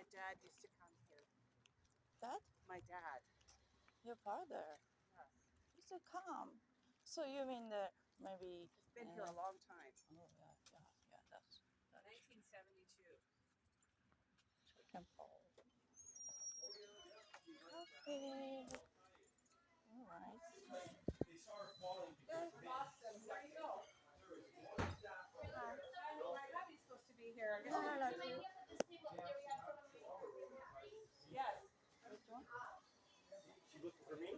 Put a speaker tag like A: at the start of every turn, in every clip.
A: My dad used to come here.
B: Dad?
A: My dad.
B: Your father
A: Yes.
B: used to come. So you mean that maybe?
A: He's been here a long time.
B: Oh yeah. That's
A: 1972.
B: chicken bowl. Okay. All right.
A: Boston, where do you go? My hubby's supposed to be here.
B: No, no.
A: Yes.
C: She looking for me?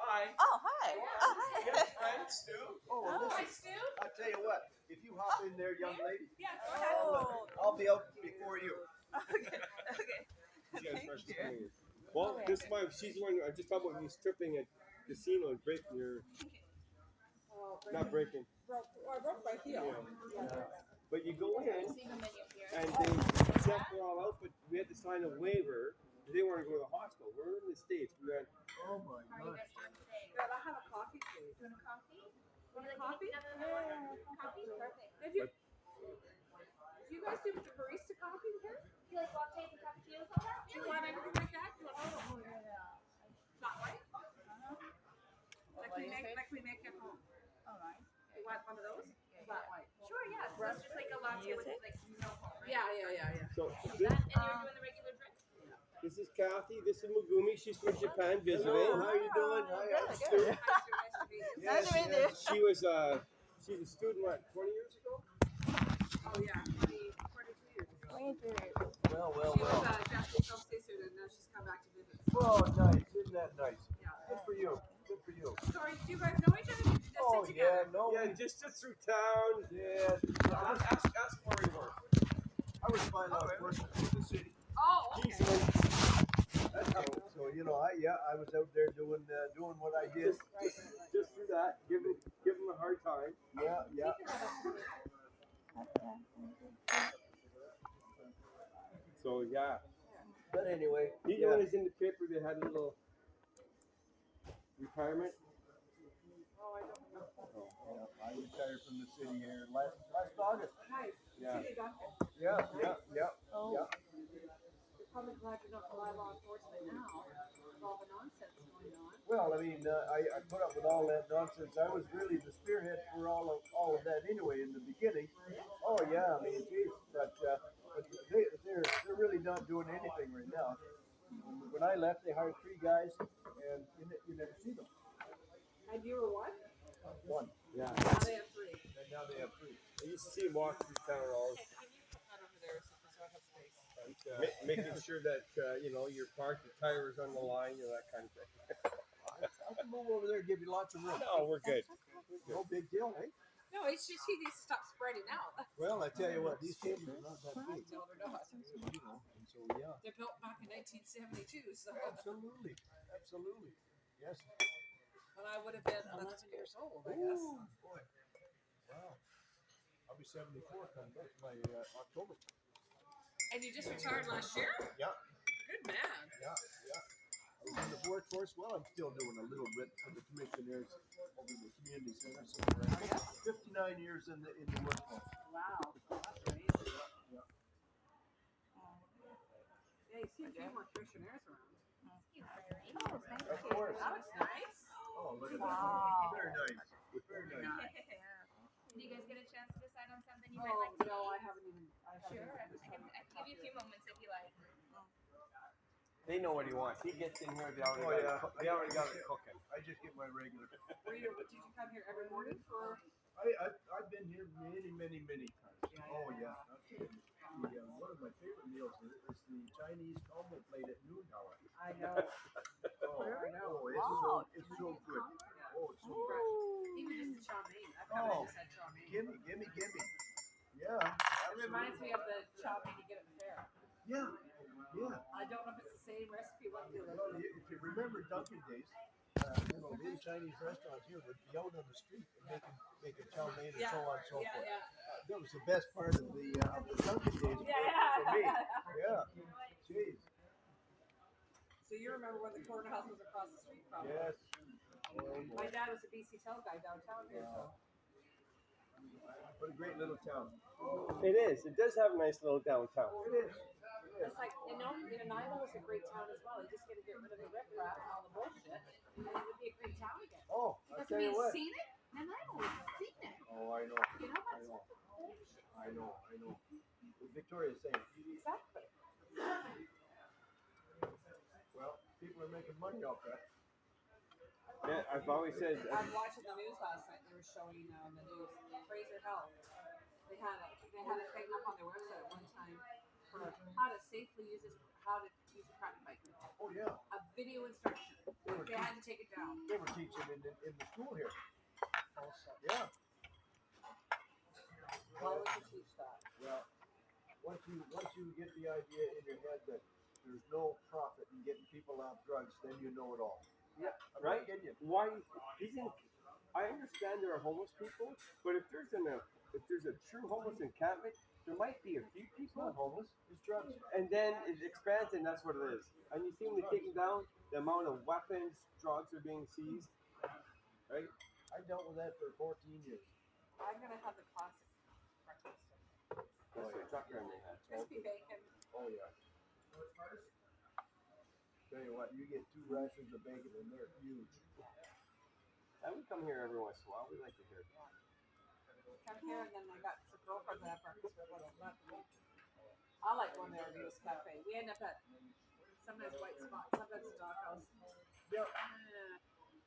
C: Hi.
B: Oh hi. Oh hi.
C: You got a friend, Stu?
D: Oh, well,
A: Hi,
D: listen,
A: Stu.
D: I'll tell you what, if you hop in there, young lady,
A: Yeah, go ahead.
D: I'll be out before you.
B: Okay.
C: You guys
B: Thank
C: fresh
B: you.
C: coming in. Well, this is my, she's the one, I just talked about you stripping at casino and breaking your, not breaking.
A: I broke my heel.
C: But you go in and they check it all out, but we had to sign a waiver. They want to go to the hospital. We're in the States. We went,
D: Oh my
E: How are you
D: gosh.
E: guys doing today?
A: Good, I'll have a coffee, please.
E: Doing a coffee?
A: Want a
E: Would you like
A: coffee?
E: Coffee? Perfect.
A: Did you? Do you guys do the barista coffee here?
E: Do you like lattes and cappuccinos, all that?
A: Do you want anything like that? Do you want flat white? Like we make at home.
B: All right.
A: You want one of those? Flat white.
E: Sure, yeah. So it's just like a latte with like no foam, right?
A: Yeah.
C: so
E: And
C: this,
E: you're doing the regular drink?
C: this is Kathy. This is Megumi. She's from Japan visiting.
D: Hello, how you doing? Hi,
B: Good,
D: Stu.
B: good.
A: Nice to meet you.
B: Nice to meet you.
C: She was, she's a student, what, 20 years ago?
A: Oh yeah, 22 years ago.
B: 23.
D: Well,
A: She was a Japanese film student and now she's come back to visit.
D: Oh, nice. Isn't that nice?
A: Yeah.
D: Good for you. Good for you.
A: Sorry, do you guys know each other? Did you just
D: Oh,
A: sit
D: yeah,
A: together?
D: no.
C: Yeah, just through town.
D: Yeah.
C: Ask where you work.
D: I was fine. I was working for the city.
A: Oh, okay.
D: So you know, I was out there doing what I did.
C: Just through that, give him a hard time.
D: Yeah.
C: So yeah,
D: But anyway,
C: you know when it's in the paper they had a little retirement.
A: Oh, I don't know.
D: yeah, I retired from the city here last August.
A: Nice.
C: Yeah.
A: City doctor.
D: Yeah.
B: Oh.
D: Yeah.
A: You're probably glad you're not by law enforcement now with all the nonsense going on.
D: Well, I mean, I put up with all that nonsense. I was really the spearhead for all of that anyway in the beginning. Oh yeah, I mean, geez, but they're really not doing anything right now. When I left, they hired 3 guys, and you never see them.
A: And you were what?
D: 1,
C: Yeah.
A: Now they have 3.
D: and now they have 3.
C: I used to see him walk through town all,
A: Can you put that over there so I have space?
C: making sure that you're parked, the tire is on the line, that kind of thing.
D: I can move over there and give you lots of room.
C: No, we're good.
D: No big deal, eh?
A: No, it's just he needs to stop spreading out.
D: Well, I tell you what, these tables are not that big.
A: No, they're not.
D: You know, and so yeah.
A: They're built back in 1972, so
D: Absolutely. Yes.
A: when I would have been 11 years old, I guess.
D: Ooh, boy. Wow. I'll be 74 come by October.
A: And you just retired last year?
D: Yeah.
A: Good man.
D: Yeah. I was in the workforce. Well, I'm still doing a little bit for the commissioners over the community center. So 59 years in the workforce.
A: Wow, that's amazing.
D: Yeah.
A: Yeah, you see a few more commissioners around.
E: Oh, thank
D: Of course.
A: That was nice.
D: Oh, look at
B: Wow.
D: that. Very nice. Very nice.
E: Did you guys get a chance to decide on something you might
A: Oh,
E: like to
A: no,
E: eat?
A: I haven't even.
E: Sure, I can give you a few moments if you like.
C: They know what he wants. He gets in here, they already
D: Oh, yeah.
C: they already got it cooking.
D: I just get my regular.
A: Did you come here every morning for?
D: I've been here many times.
A: Yeah.
D: Oh yeah. One of my favorite meals is the Chinese combo plate at noon hour.
A: I know.
D: Oh,
A: I know.
D: Oh, it's so good. Oh, it's so fresh.
A: Even just the chow mein. I thought I just had chow mein.
D: Gimme. Yeah.
A: It reminds me of the chow mein you get at the fair.
D: Yeah.
A: I don't know if it's the same recipe. What do
D: Well, if you remember Dunkin' days, these Chinese restaurants here would be out on the street and making chow mein and so on and so forth.
A: Yeah.
D: That was the best part of the Dunkin' days for me. Yeah. Jeez.
A: So you remember when the corner house was across the street from?
D: Yes.
A: My dad was a BC Tel guy downtown here. So.
D: What a great little town.
C: It is. It does have a nice little downtown.
D: It is.
A: It's like, Nanaimo is a great town as well. You just got to get rid of the riffraff and all the bullshit, and it would be a great town again.
D: Oh, I
A: Because
D: tell you
A: we've
D: what.
A: seen it. Nanaimo has seen it.
D: Oh, I know.
A: You know,
D: I
A: that's
D: know.
A: bullshit.
D: I know. What Victoria's saying.
A: Exactly.
D: Well, people are making money off that.
C: Yeah, I've always said.
A: I was watching the news last night. They were showing the news. Fraser Health. They had a thing up on their website at one time for how to safely use a crack pipe.
D: Oh yeah.
A: A video instruction. They had to take it down.
D: They were teaching in the school here. Yeah.
A: Why would you teach that?
D: Well, once you get the idea in your head that there's no profit in getting people off drugs, then you know it all.
C: Yeah,
D: I'm
C: right?
D: not kidding you.
C: Why isn't? I understand there are homeless people, but if there's a true homeless encampment, there might be a few
D: It's
C: people,
D: not homeless. It's drugs.
C: and then it expands, and that's what it is. And you see when they take them down, the amount of weapons, drugs are being seized, right?
D: I dealt with that for 14 years.
A: I'm gonna have the classic breakfast.
C: That's the trucker in they had.
A: Crispy bacon.
D: Oh yeah. Tell you what, you get 2 rations of bacon and they're huge.
C: And we come here every once in a while. We like to hear.
A: Come here, and then I got some girlfriends that have breakfast with us. I like going there to Venus Cafe. We end up at sometimes White Spot, sometimes the Doghouse.
D: Yeah.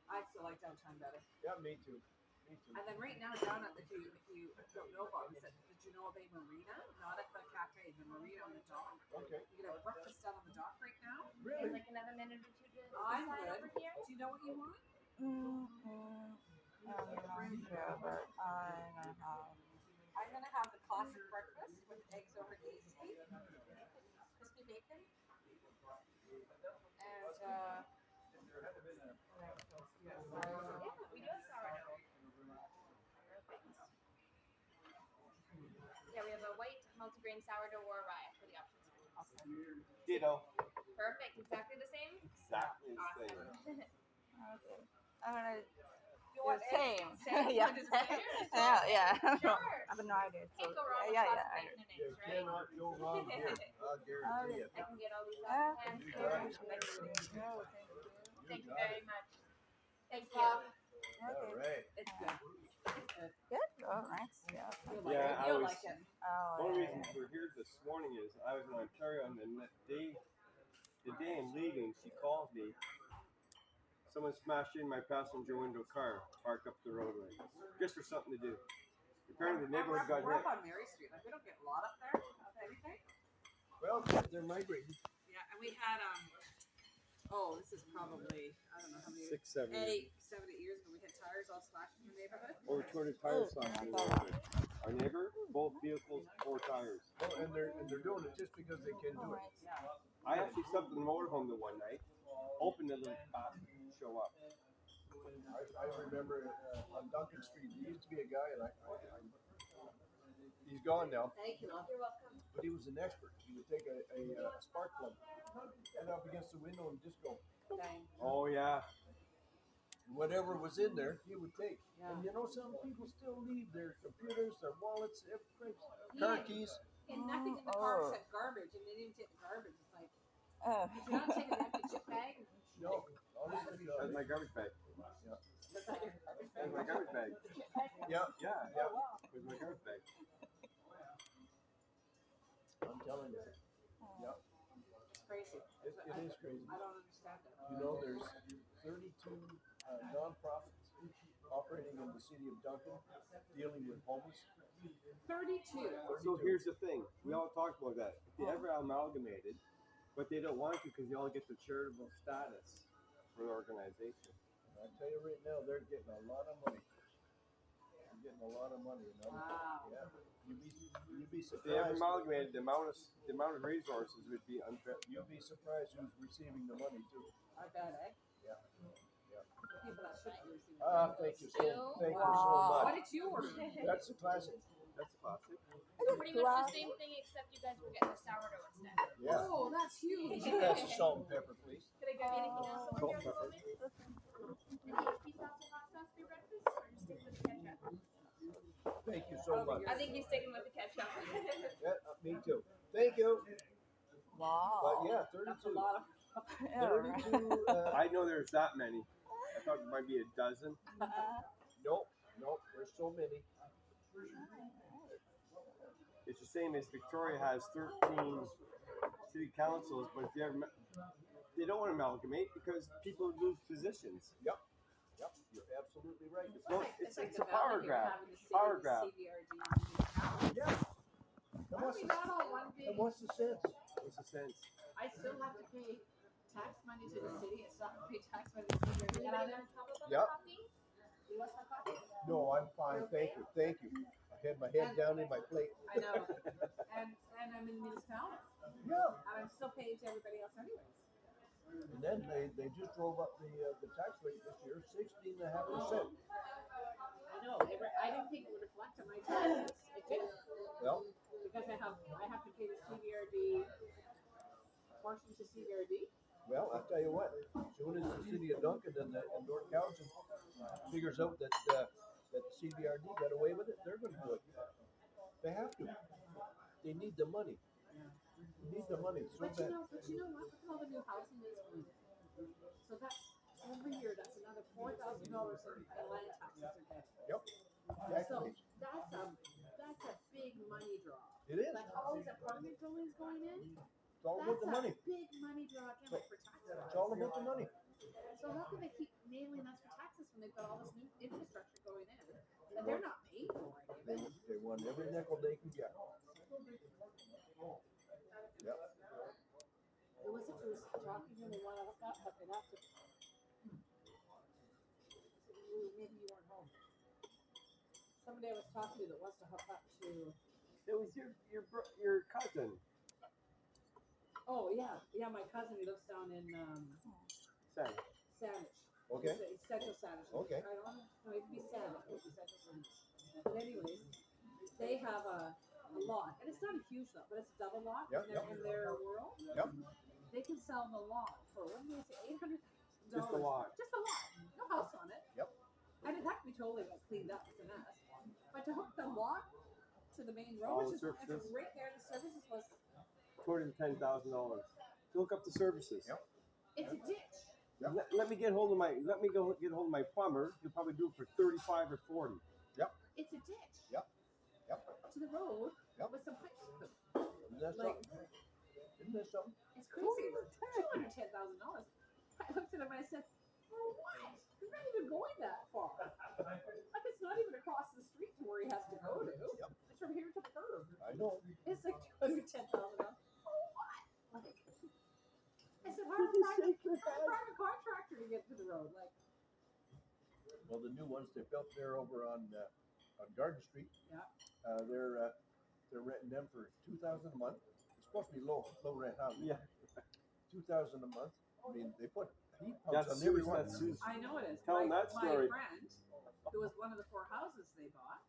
A: I still like downtown better.
D: Yeah, me too. Me too.
A: And then right now down at if you don't know about it, did you know of a marina? Not at the cafe, the marina on the dock.
D: Okay.
A: You can have breakfast down on the dock right now.
E: There's
D: Really?
E: like another minute or two to
A: I'm
E: decide
A: good.
E: over here.
A: Do you know what you want?
B: I'm not sure, but
A: I'm gonna have the classic breakfast with eggs over tasty, crispy bacon, and
E: Yeah, we do have sourdough. Perfect. Yeah, we have a white multigrain sourdough or rye for the options.
C: Ditto.
E: Perfect. Exactly the same?
C: Exactly the same.
E: Awesome.
B: okay. I'm gonna
A: you
B: do
A: want
B: the same.
E: Same?
B: yeah.
E: Want to do the same?
B: yeah.
E: Sure.
B: I have no idea. So,
E: Can't go wrong with
B: yeah.
E: classic
B: I-
E: bacon and
D: You
E: eggs, right?
D: cannot go wrong here. I'll guarantee you.
E: I can get all these
B: Yeah.
E: off the hand.
D: You got it.
E: Thank you very much. Thank you.
D: All
B: Okay.
D: right.
A: it's good. It's good.
B: Good. Oh, nice. Yeah.
A: You'll like
C: Yeah,
A: it. You'll
C: I was-
A: like it.
B: Oh,
C: One
B: yeah,
C: reason we're here this morning is I was in Ontario, and the day I'm leaving, she calls me. Someone smashed in my passenger window car, parked up the roadway, just for something to do. Apparently, the neighborhood got
A: We're
C: hit.
A: up on Mary Street. Like we don't get a lot up there of anything.
D: Well, they're migrating.
A: Yeah, and we had oh, this is probably I don't know how many
C: 6, 7,
A: 8, 7, 8 years ago. We had tires all slashed in the neighborhood.
C: over 200 tires slashed in the roadway. Our neighbor, both vehicles, 4 tires.
D: Oh, and they're doing it just because they can do it.
A: Yeah.
C: I actually slept in the motorhome the one night, hoping that little bastard would show up.
D: I remember on Duncan Street, there used to be a guy, and he's gone now,
A: Thank you, love.
E: You're welcome.
D: but he was an expert. He would take a spark plug, put it up against the window, and just go.
A: Dang.
C: Oh, yeah.
D: Whatever was in there, he would take.
A: Yeah.
D: And you know, some people still leave their computers, their wallets, everything, car keys.
A: And nothing in the car
B: Oh.
A: except garbage, and they didn't take the garbage. It's like
B: Oh.
A: if you're not taking an empty chip bag.
D: No, honestly,
C: That's my garbage bag.
A: That's not your garbage
C: That's
A: bag.
C: my garbage bag.
D: yeah,
C: Yeah,
D: yeah.
C: with my garbage bag.
D: I'm telling you, yeah,
A: It's crazy.
D: it is crazy.
A: I don't understand it.
D: You know, there's 32 nonprofits operating in the city of Duncan dealing with homeless.
A: 32.
C: So here's the thing. We all talked about that. If they ever amalgamated, but they don't want to because they all get the charitable status for the organization.
D: And I tell you right now, they're getting a lot of money. They're getting a lot of money. And
A: Wow.
D: yeah, you'd be
C: If they ever
D: surprised.
C: amalgamated, the amount of resources would be unfair.
D: You'd be surprised who's receiving the money too.
A: I bet, eh?
D: Yeah.
A: The people that shouldn't be receiving
D: Ah,
A: it.
D: thank you so
A: What
D: much.
A: did you order?
D: That's the classic.
C: That's classic.
E: It's pretty much the same thing except you guys were getting the sourdough instead.
D: Yeah.
A: Oh, that's huge.
D: That's a salt and pepper, please.
E: Could I grab you anything else over here at the
C: Salt,
E: moment? Any HP sauce or hot sauce for your breakfast? Or just stick with the ketchup?
D: Thank you so much.
E: I think he's sticking with the ketchup.
D: Yeah, me too. Thank you.
B: Wow.
D: But yeah,
A: That's a
D: 32.
A: lot of.
B: Yeah, right.
D: 32.
C: I know there's that many. I thought there might be a dozen.
D: Nope. There's so many.
C: It's the same as Victoria has 13 city councils, but if they don't want to amalgamate because people lose positions.
D: Yep. You're absolutely right.
C: It's
A: like
C: a
A: the
C: power
A: valley here
C: grab.
A: having the city
C: Power
A: and the
C: grab.
A: CVRD.
D: Yeah.
A: Why are we not all one big?
D: And what's the sense?
C: What's the sense?
A: I still have to pay tax money to the city. I still have to pay tax money to the CVRD. And I never tell them
D: Yep.
A: coffee. You want some coffee?
D: No, I'm fine. Thank you. I had my head down in my plate.
A: I know. And I'm in the municipality.
D: Yeah.
A: And I'm still paying to everybody else anyways.
D: And then they just drove up the tax rate this year, 16.5%.
A: I know. I didn't think it would reflect on my taxes. It did.
D: Well,
A: Because I have to pay the CVRD portion to CVRD.
D: Well, I'll tell you what. As soon as the city of Duncan and North Townsend figures out that the CVRD got away with it, they're going to do it. They have to. They need the money. They need the money so
A: But
D: bad.
A: you know what? Look at all the new housing that's going in. So that's every year. That's another $4,000 in land taxes they're getting.
D: Yep.
A: So
D: Exactly.
A: that's a big money draw.
D: It is.
A: Like all these apartment buildings going in.
D: It's all about the money.
A: That's a big money draw again, like for taxes.
D: It's all about the money.
A: So how can they keep nailing us for taxes when they've got all this new infrastructure going in and they're not paying for any of it?
D: They want every nickel they can get. Yep.
A: Who was it who was talking to me when I looked up, but they'd have to. Maybe you weren't home. Somebody I was talking to that wants to hook up to.
C: It was your cousin.
A: Oh yeah, my cousin. He lives down in
C: Sam.
A: Sandwich.
D: Okay.
A: It's Central Sandwich.
D: Okay.
A: I don't know. No, it could be Sandwich. It could be Central Sandwich. But anyways, they have a lot, and it's not a huge lot, but it's a double lot
D: Yep,
A: in their world.
D: Yep.
A: They can sell the lot for what did they say, $800,000.
C: Just a lot.
A: Just a lot. No house on it.
D: Yep.
A: And it'd have to be totally like cleaned up. It's a mess. But to hook the lot to the main
C: All
A: road,
C: the
A: which is
C: services.
A: right there, the services was.
C: $210,000 to hook up the services.
D: Yep.
A: It's a ditch.
C: Yep. Let me get hold of my my plumber. He'll probably do it for 35 or 40.
A: It's a ditch.
D: Yep.
A: To the road.
D: Yep.
A: With some pipes.
D: Isn't that
A: Like-
D: something? Isn't that something?
A: It's crazy. $210,000. I looked at him and I said, "For what? You're not even going that far. Like it's not even across the street to where he has to go to.
D: Yep.
A: It's from here to the curb.
D: I know.
A: It's like $210,000. For what? Like, I said, how a private contractor to get to the road? Like,
D: Well, the new ones they built there over on Garden Street.
A: Yeah.
D: They're renting them for $2,000 a month. It's supposed to be low rent housing.
C: Yeah.
D: $2,000 a month. I mean, they put heat pumps
C: That's
D: on every one.
C: That's Susan.
A: I know it is.
C: Tell him that story.
A: My friend, who was one of the 4 houses they bought,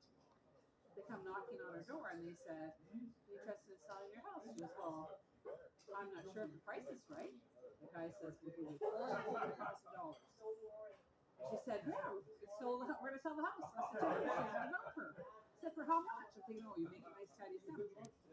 A: they come knocking on her door and they said, "Are you interested in selling your house?" She goes, "Well, I'm not sure if the price is right." The guy says, "We'll give you $450,000. She said, "Yeah, it's sold. We're going to sell the house." I said, "She's going to help her." I said, "For how much?" I'm thinking, "Oh, you make a nice tidy sum."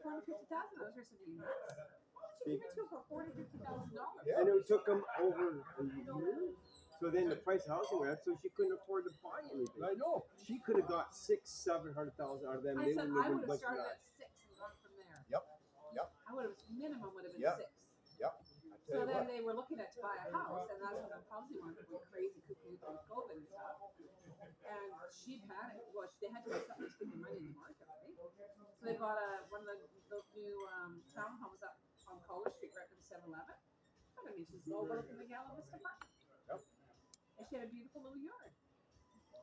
A: $450,000. I said, "Are you nuts? She gave it to her for $450,000.
D: Yeah.
C: And it took them over a year. So then the price of housing went up, so she couldn't afford to buy anything.
D: I know.
C: She could have got $600,000-700,000 out of them.
A: I
C: They
A: said
C: wouldn't
A: I
C: have
A: would
C: been
A: have
C: budgeting
A: started
C: that.
A: at 6 and gone from there.
D: Yep.
A: I would have minimum would have been
D: Yeah.
A: 6.
D: Yep. I
A: So
D: tell you
A: then
D: what.
A: they were looking at to buy a house, and that's when the housing market went crazy with COVID and stuff. And she panicked. Well, they had to do something to keep the money in the market, right? So they bought one of those new townhomes up on College Street, right near the 7-Eleven. I mean, she's overlooking the Gala Vista Park.
D: Yep.
A: And she had a beautiful little yard.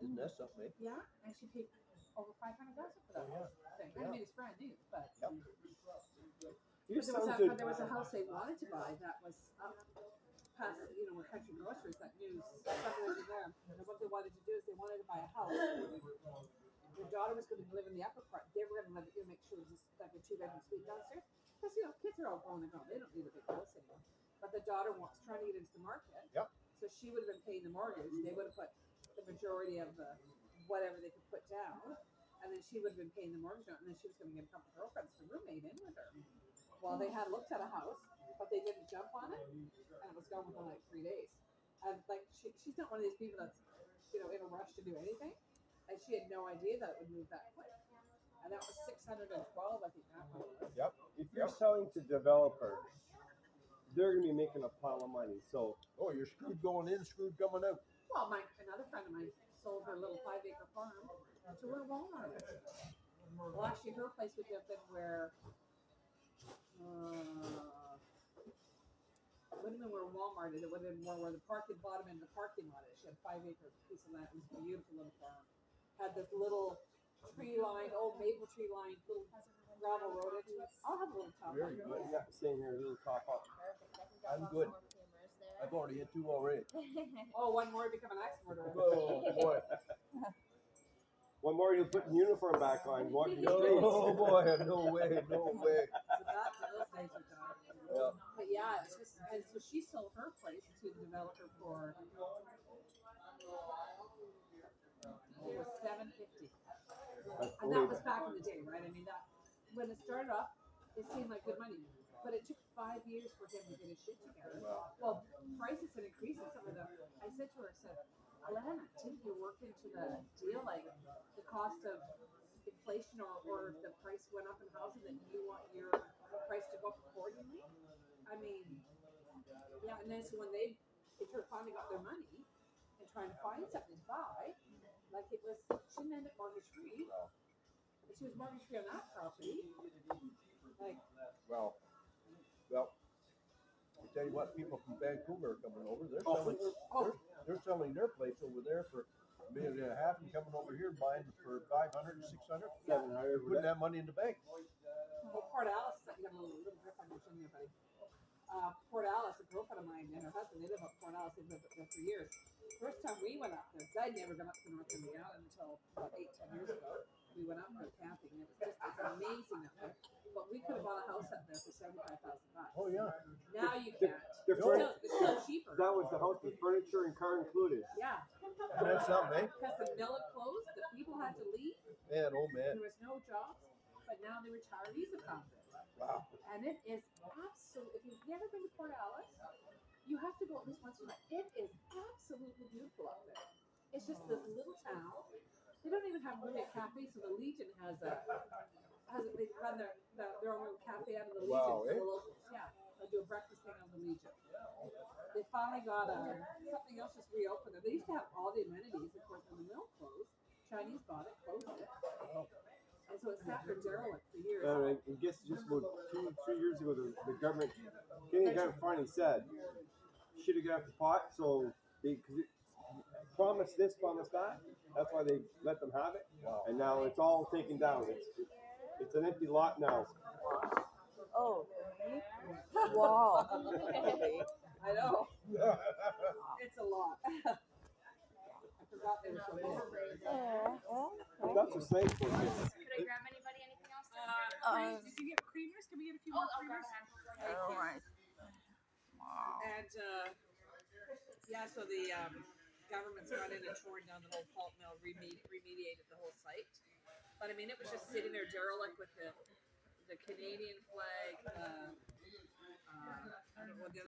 D: Isn't that something? Eh?
A: Yeah, and she paid over $500,000 for that
D: Oh,
A: thing.
D: Yeah.
A: I mean, it's brand new, but.
D: Yep.
C: You
A: But
C: sound good.
A: there was a house they wanted to buy that was up past, where Country Groceries, that new subdivision there. And what they wanted to do is they wanted to buy a house. Their daughter was going to live in the upper part. They were going to live, make sure it was just like a 2-bedroom suite downstairs. Because, kids are all grown and gone. They don't need a big house anymore. But the daughter was trying to get into the market.
D: Yep.
A: So she would have been paying the mortgage. They would have put the majority of the whatever they could put down. And then she would have been paying the mortgage on, and then she was going to get a couple girlfriends to roommate in with her. Well, they had looked at a house, but they didn't jump on it, and it was gone within like 3 days. And like she's not one of these people that's in a rush to do anything, and she had no idea that it would move that quick. And that was 612, I think that one was.
D: Yep.
C: If you're selling to developers, they're gonna be making a pile of money. So
D: Oh, you're screwed going in, screwed coming out.
A: Well, another friend of mine sold her little 5-acre farm to where Walmart is. Well, actually, her place would have been where. It wouldn't have been where Walmart is. It would have been more where the parking bottom end of the parking lot is. She had a 5-acre piece of land. It was a beautiful little farm. Had this little tree line, old maple tree line, little gravel road into it. I'll have a little top.
D: Very good.
C: yeah, staying here, a little top up.
D: I'm good. I've already hit 2 already.
A: Oh, one more to become an axe murderer.
D: Oh boy.
C: One more, you'll put the uniform back on. Walk the
D: No
C: streets.
D: boy, no way, no way.
A: So that's those days are done.
D: Yeah.
A: But yeah, it's just, and so she sold her place to the developer for it was $750, and that was back in the day, right? I mean, that when it started off, it seemed like good money, but it took 5 years for him to get his shit together.
D: Wow.
A: Well, prices had increased in some of them. I said to her, Alana, didn't you work into the deal, like the cost of inflation or the price went up in housing, that you want your price to go up accordingly? I mean, yeah, and then so when they finally got their money and trying to find something to buy, like she didn't end up mortgage free, but she was mortgage free on that property. Like,
D: Well, I tell you what, people from Vancouver are coming over. They're selling their place over there for $1.5 million and coming over here buying for 500, 600,
C: 700.
D: putting that money in the bank.
A: well, Port Alice, you got a little grip on your chin there, buddy. Port Alice, a girlfriend of mine and her husband, they live up Port Alice. They've lived up there for years. First time we went up there, because I'd never been up to North Indiana until about 8-10 years ago. We went up there camping, and it's amazing up there. But we could have bought a house up there for $75,000.
D: Oh yeah.
A: Now you can't.
C: The
A: It's still cheaper.
C: That was the house with furniture and car included.
A: Yeah.
D: That's something, eh?
A: Because the mill had closed, the people had to leave.
D: Man, oh man.
A: There was no jobs, but now the retirees have found it.
D: Wow.
A: And it is absolutely, if you've never been to Port Alice, you have to go at least once in a while. It is absolutely beautiful up there. It's just this little town. They don't even have really a cafe, so the Legion they run their own little cafe out of the Legion.
D: Wow,
A: For
D: eh?
A: the locals. Yeah, they'll do a breakfast thing on the Legion. They finally got something else just reopened. They used to have all the amenities. Of course, when the mill closed, Chinese bought it, closed it. And so it sat there derelict for years.
C: I guess just about 2-3 years ago, the government, Canadian government finally said, should have got the pot. So because it promised this, promised that. That's why they let them have it.
D: Wow.
C: And now it's all taken down. It's an empty lot now.
B: Oh, wow.
A: I know. It's a lot. I forgot they were so big.
C: But that's what's nice for kids.
E: Could I grab anybody anything else?
A: Did you get creamers? Can we get a few more
E: I'll grab
A: creamers?
E: a handful for you.
B: All right. Wow.
A: And yeah, so the government's gone in and torn down the whole pulp mill, remediated the whole site. But I mean, it was just sitting there derelict with the Canadian flag. I don't know what the